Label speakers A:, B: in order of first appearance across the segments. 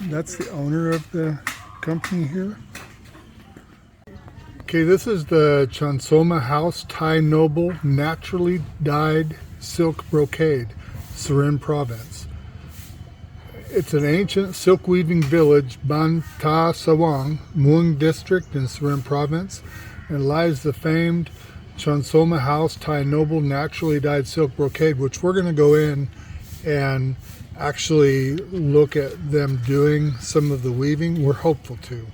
A: That's the owner of the company here. Okay, this is the Chansoma House Thai Noble Naturally Dyed Silk Brocade, Surin Province. It's an ancient silk weaving village, Tha Sawang, Muang District in Surin Province, and lies the famed Chansoma House Thai Noble Naturally Dyed Silk Brocade, which we're going to go in and actually look at them doing some of the weaving. We're hopeful to.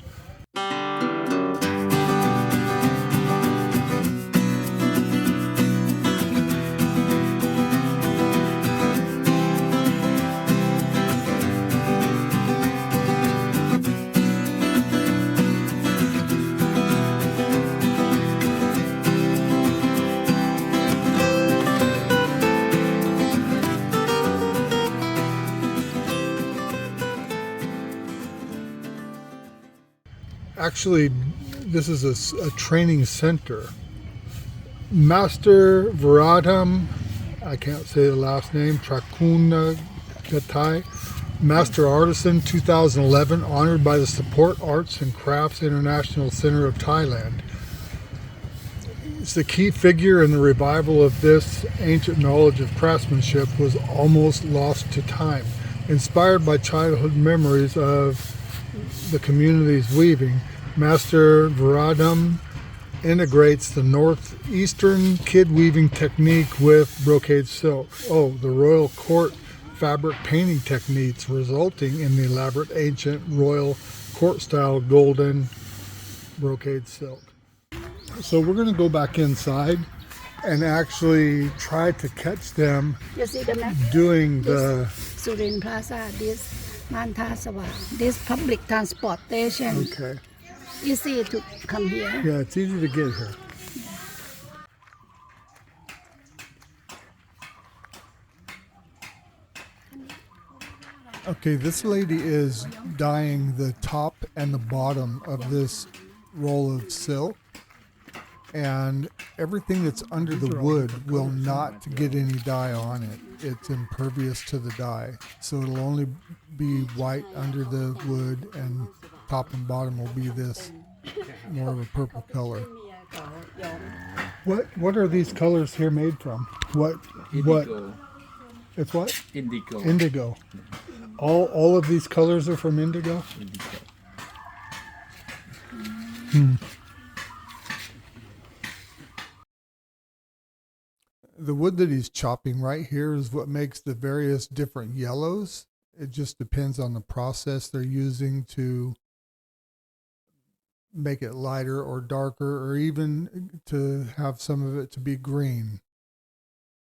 A: Actually, this is a training center. Master Varadam, I can't say the last name, Trakuna Gatai, Master Artisan 2011, honored by the Support Arts and Crafts International Center of Thailand. It's the key figure in the revival of this ancient knowledge of craftsmanship was almost lost to time. Inspired by childhood memories of the community's weaving, Master Varadam integrates the northeastern kid weaving technique with brocade silk. The royal court fabric painting techniques, resulting in the elaborate ancient royal court style golden brocade silk. So we're going to go back inside and actually try to catch them doing the
B: Surin Plaza, this Tha Sawang, this public transportation.
A: Okay.
B: Easy to come here.
A: Yeah, it's easy to get here. Okay, this lady is dyeing the top and the bottom of this roll of silk, and everything that's under the wood will not get any dye on it. It's impervious to the dye, so it'll only be white under the wood, and top and bottom will be this more of a purple color. What are these colors here made from?
C: Indigo.
A: It's what?
C: Indigo.
A: Indigo. All of these colors are from indigo?
C: Indigo.
A: The wood that he's chopping right here is what makes the various different yellows. It just depends on the process they're using to make it lighter or darker, or even to have some of it to be green.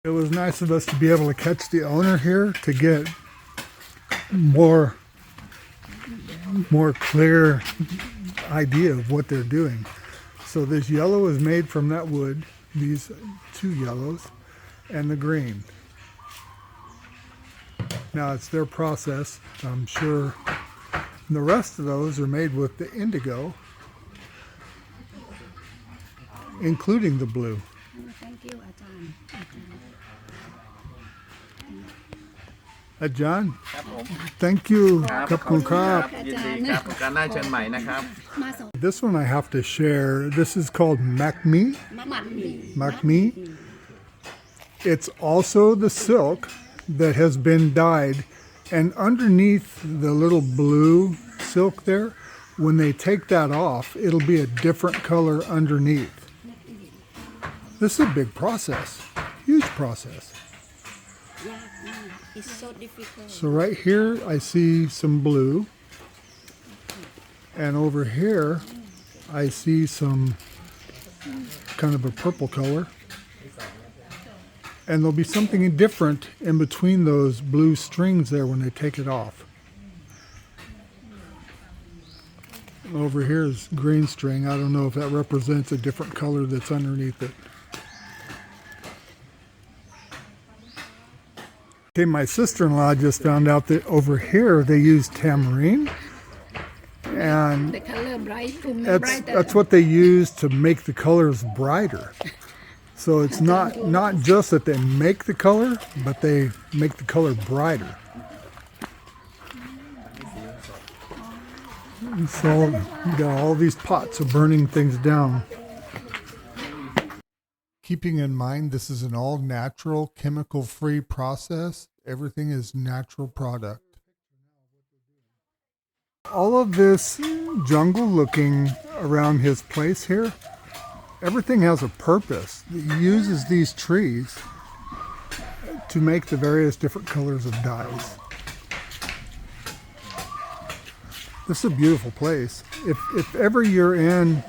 A: It was nice of us to be able to catch the owner here to get more clear idea of what they're doing. So this yellow is made from that wood, these two yellows, and the green. Now it's their process. I'm sure the rest of those are made with the indigo, including the blue.
B: Thank you, Isaan.
A: Ajahn, thank you. Kapkun krap.
C: ยินดีครับการหน้าเชิญใหม่นะครับ
A: This one I have to share. This is called mudmee. Mudmee. It's also the silk that has been dyed, and underneath the little blue silk there, when they take that off, it'll be a different color underneath. This is a big process, huge process.
B: It's so difficult.
A: So right here I see some blue, and over here I see some kind of a purple color, and there'll be something different in between those blue strings there when they take it off. Over here is green string. I don't know if that represents a different color that's underneath it. Okay, my sister-in-law just found out that over here they use tamarind, and
B: The color bright to make brighter.
A: that's what they use to make the colors brighter. So it's not just that they make the color, but they make the color brighter. So you got all these pots of burning things down. Keeping in mind this is an all natural, chemical free process. Everything is natural product. All of this jungle looking around his place here, everything has a purpose. He uses these trees to make the various different colors of dyes. This is a beautiful place. If ever you're in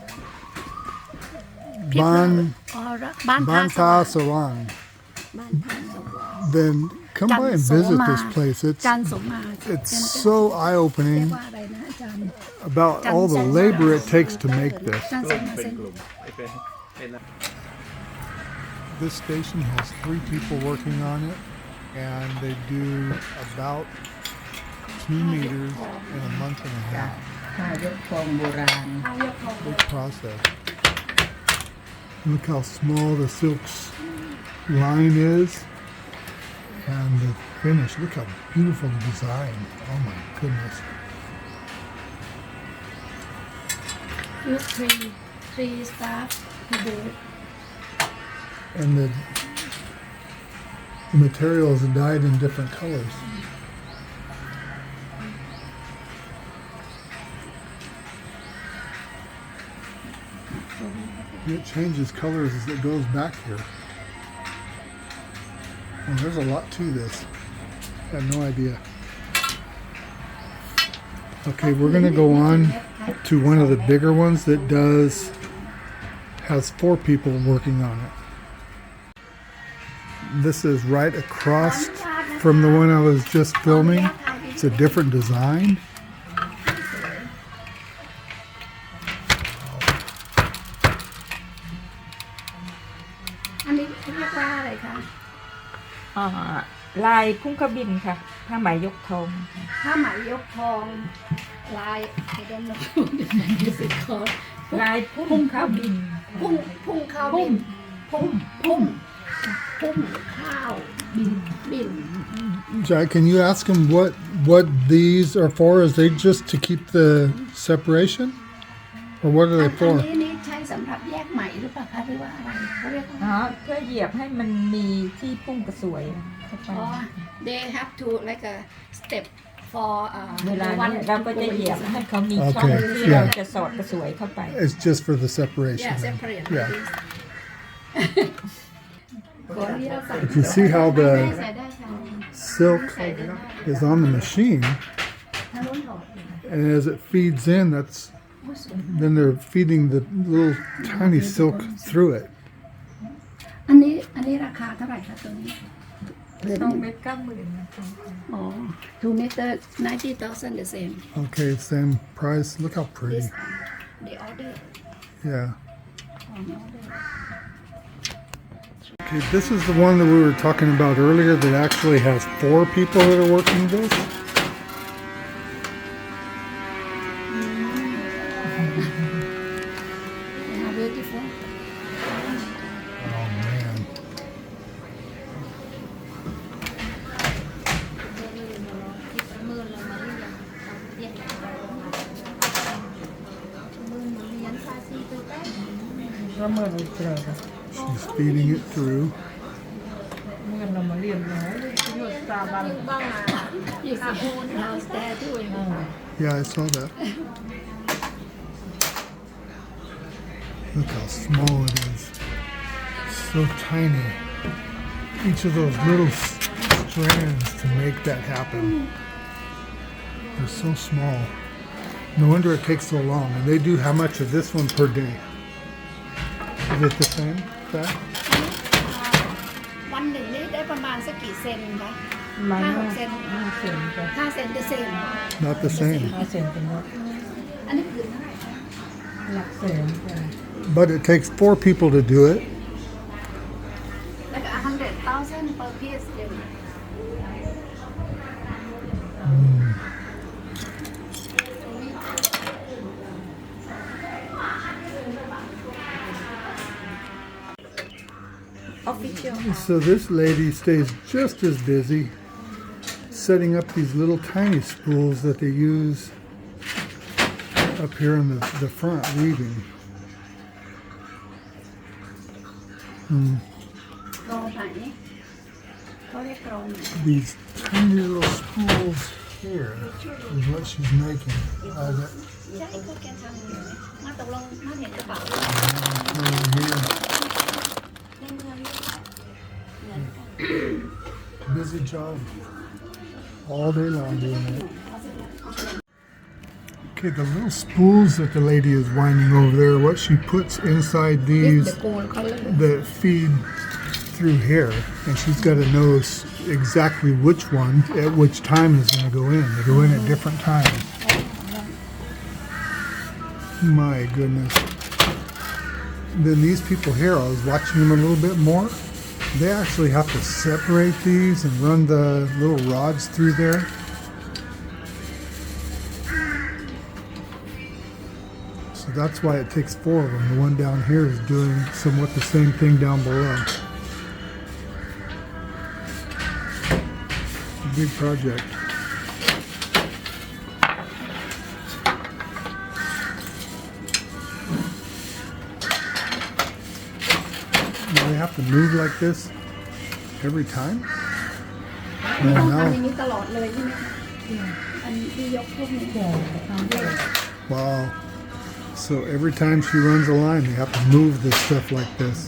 A: Ban Tha Sawang, then come by and visit this place. It's so eye-opening about all the labor it takes to make this. This station has 3 people working on it, and they do about 2 meters in a month and a half. Big process. Look how small the silk's line is, and the finish. Look how beautiful the design. Oh my goodness.
B: Use three staff to do it.
A: And the materials are dyed in different colors. It changes colors as it goes back here. Well, there's a lot to this. I had no idea. Okay, we're going to go on to one of the bigger ones that has 4 people working on it. This is right across from the one I was just filming. It's a different design.
D: À, ลายพุ่งขบินค่ะผ้าไหมยกทอง
B: ผ้าไหมยกทองลาย I don't know this is called
D: ลายพุ่งขบิน
B: พุ่งข้าวบินพุ่งข้าวบิน
A: Jack, can you ask him what these are for? Is they just to keep the separation? Or what are they
B: อั
A: for?
B: นนี้ใช้สำหรับแยกไหมหรือเปล่าคะหรือว่าอะไรเขาเรียกว่า
D: อ๋อเพื่อเหยียบให้มันมีที่พุ่งกระสวยเข้าไป
B: อ๋อ they have to like a step for
D: เวลานี้เราก็จะเหยียบให้เขามีช่อง
A: Okay,
D: ที่
A: yeah.
D: เราจะสอดกระสวยเข้าไป
A: It's just for the separation.
B: yeah
A: then.
B: separate
A: Yeah.
B: this
A: You see how the
B: ใส่ได้ค่ะ
A: silk is on the machine, and as it feeds in, then they're feeding the little tiny silk through it.
B: อันนี้ราคาเท่าไหร่คะตัวนี้
D: 2 เมตร 90,000 นะคะ
B: อ๋อ 2 meter 90,000 the same
A: Okay, same price. Look how pretty.
B: this the order
A: Yeah.
B: on order
A: Okay, this is the one that we were talking about earlier that actually has 4 people that are working this.
B: How beautiful
A: Oh man. She's feeding it through.
B: you see own house there too
A: Yeah, I saw that. Look how small it is. So tiny. Each of those little strands to make that happen. They're so small. No wonder it takes so long. And they do how much of this one per day? Is it the same? That?
B: วันหนึ่งนี่ได้ประมาณสักกี่เซนคะ
D: ประมาณ
B: 5-6 เซน
D: 5 เซนค่ะ
B: 5 เซนจะเซน
A: Not the same.
D: 5 เซนเป็นว่า
B: อันนี้คือเท่าไหร่คะ
D: หลักแสนค่ะ
A: But it takes 4 people to do it.
B: แล้วก็100,000 per piece เดียว
D: official
A: So this lady stays just as busy, setting up these little tiny spools that they use up here in the front weaving.
B: กรองไหนเขาเรียกกรองไหน
A: These tiny little spools here is what she's making.
B: ใช่พวกแกทำอยู่มาตกลงมาเห็นกระเป๋า
A: Over here.
B: ในเมืองเหมือนกัน
A: Busy job. All day long doing it. Okay, the little spools that the lady is winding over there, what she puts inside these
B: the gold color
A: that feed through here, and she's got to know exactly which one at which time is going to go in. They go in at different times. My goodness. Then these people here, I was watching them a little bit more. They actually have to separate these and run the little rods through there. So that's why it takes 4 of them. The one down here is doing somewhat the same thing down below. A big project. Now they have to move like this every time?
B: ไม่ต้อง
A: And
B: ทำอย่าง
A: now,
B: นี้ตลอดเลยใช่ไหมคะอันนี้ที่ยกพวกนี้ทำด้วย
A: wow. So every time she runs a line, they have to move this stuff like this.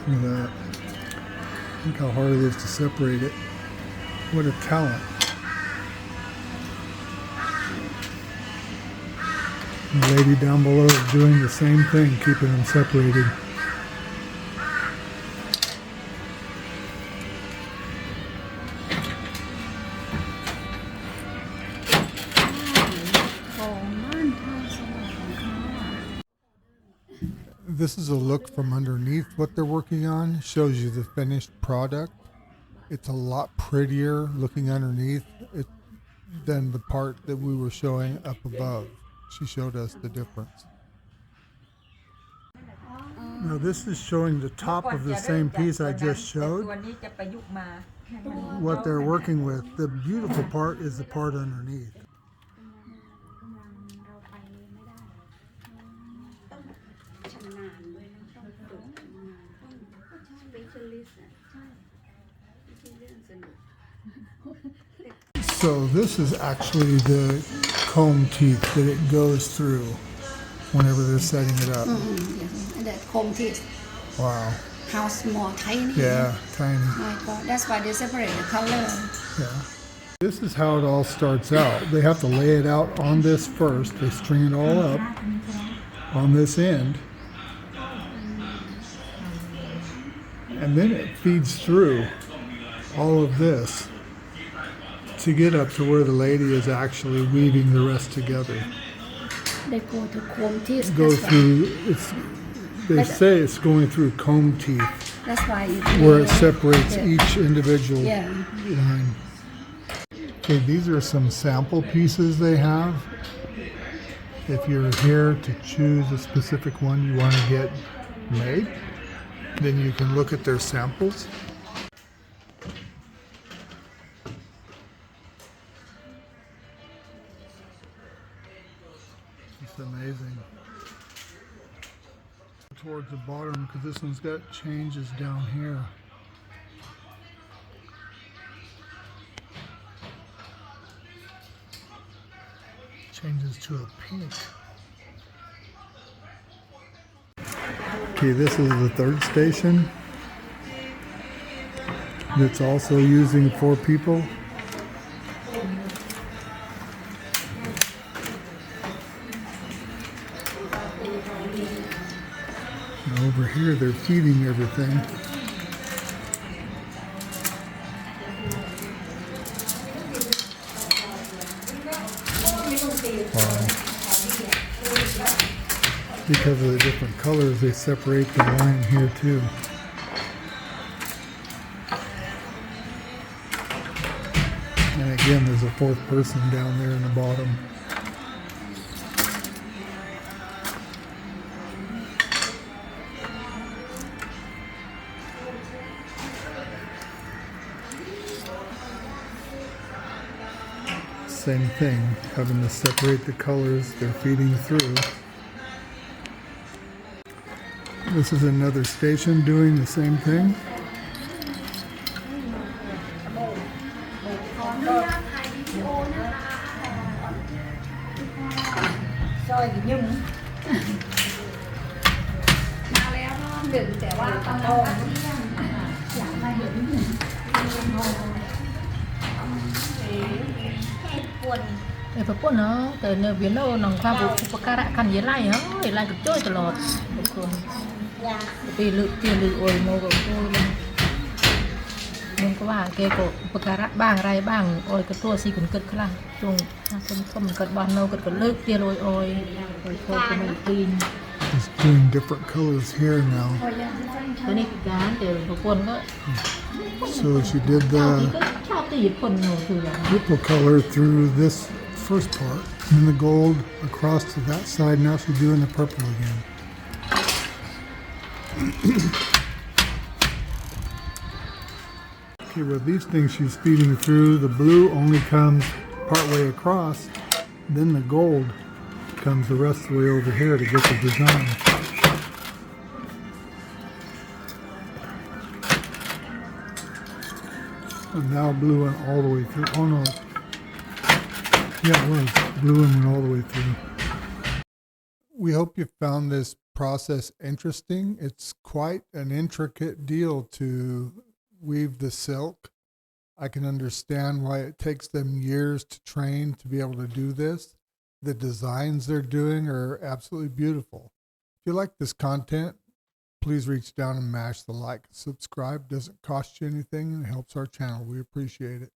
A: Look at that. Look how hard it is to separate it. What a talent. The lady down below is doing the same thing, keeping them separated. This is a look from underneath what they're working on. Shows you the finished product. It's a lot prettier looking underneath it than the part that we were showing up above. She showed us the difference. Now this is showing the top of the same piece I just showed. What they're working with. The beautiful part is the part underneath. So this is actually the comb teeth that it goes through whenever they're setting it up.
B: And the comb teeth
A: Wow.
B: how small tiny
A: Yeah, tiny.
B: my god that's why they separate the color
A: Yeah. This is how it all starts out. They have to lay it out on this first. They string it all up on this end. And then it feeds through all of this to get up to where the lady is actually weaving the rest together.
B: they go to comb teeth
A: Go
B: that's why,
A: through, they say it's going through comb teeth
B: that's why
A: where it separates each individual
B: yeah
A: line. Okay, these are some sample pieces they have. If you're here to choose a specific one you want to get made, then you can look at their samples. It's amazing. Towards the bottom because this one's got changes down here. Changes to a pink. Okay, this is the third station. That's also using 4 people. And over here they're feeding everything. Wow. Because of the different colors, they separate the line here too. And again, there's a 4th person down there in the bottom. same thing, having to separate the colors they're feeding through. This is another station doing the same thing.
B: ขออนุญาตถ่ายวิดีโอนะคะ
D: ซอยยุ่ง
B: มาแล้วรอบหนึ่งแต่ว่าตอนนั้นก็เที่ยงอยากมาเห็นเห็ดป่น
E: พวกเนาะแต่เนื้อเวียนเราหนังความอุปการะกันยัยไล่เหรอไล่กับจ้อยตลอดบางคน
B: ยา
E: ปีลึกปีลึกโอยโมกับโอยมันก็ว่าแกก็อุปการะบ้างไรบ้างโอยก็ตัวสีขุนเกิดคลั่งจงคนส้มเกิดบานโนเกิดก็เลิกเตียโอยโอยโอยโคก็ไม่ปีน
A: He's doing different colors here now.
E: ตัวนี้คือการแต่บางคนก็
A: So she did
E: ชอบ
A: the
E: ที่ก็ชอบที่คนหนูคืออย่าง
A: purple color through this first part, and then the gold across to that side. Now she's doing the purple again. Okay, with these things she's feeding through, the blue only comes partway across, then the gold comes the rest of the way over here to get the design. And now blue went all the way through. Oh no. Yeah, it was. Blue and went all the way through. We hope you found this process interesting. It's quite an intricate deal to weave the silk. I can understand why it takes them years to train to be able to do this. The designs they're doing are absolutely beautiful. If you like this content, please reach down and mash the like and subscribe. Doesn't cost you anything and it helps our channel. We appreciate it.